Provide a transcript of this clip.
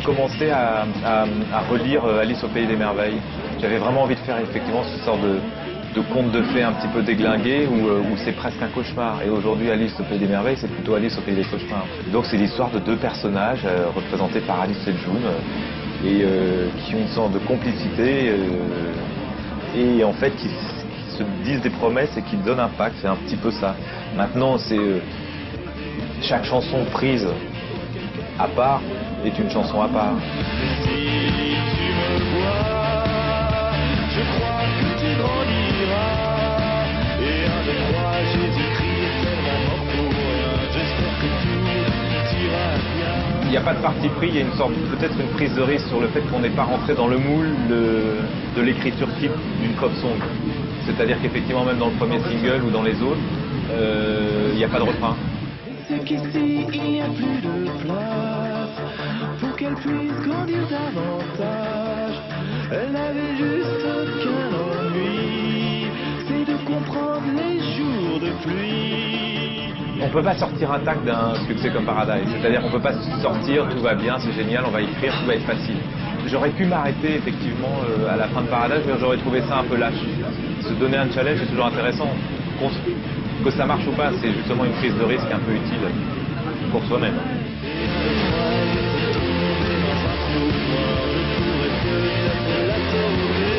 commencé à relire Alice au Pays des Merveilles. J'avais vraiment envie de faire effectivement ce sorte de conte de fées un petit peu déglingué où c'est presque un cauchemar. Et aujourd'hui, Alice au Pays des Merveilles, c'est plutôt Alice au Pays des cauchemars. Donc c'est l'histoire de deux personnages représentés par Alice et June et qui ont une sorte de complicité et en fait qui se disent des promesses et qui donnent un pacte. C'est un petit peu ça. Maintenant, c'est chaque chanson prise à part est une chanson à part. Si tu me vois, je crois que tu grandiras. Et un, deux, trois, Jésus-Christ est tellement mort pour rien. J'espère que tout ira bien. Il n'y a pas de parti pris, il y a une sorte, peut-être une prise de risque sur le fait qu'on n'est pas rentré dans le moule de l'écriture type d'une pop song. C'est-à-dire qu'effectivement, même dans le premier single ou dans les autres, il n'y a pas de refrain. C'est qu'ici, il n'y a plus de place pour qu'elle puisse grandir davantage. Elle n'avait juste aucun ennui, c'est de comprendre les jours de pluie. On peut pas sortir intact d'un succès comme Paradise. C'est-à-dire qu'on peut pas sortir, tout va bien, c'est génial, on va écrire, tout va être facile. J'aurais pu m'arrêter effectivement à la fin de Paradise, mais j'aurais trouvé ça un peu lâche. Se donner un challenge, c'est toujours intéressant. Que ça marche ou pas, c'est justement une prise de risque un peu utile pour soi-même. Je pourrais peut-être la sauver.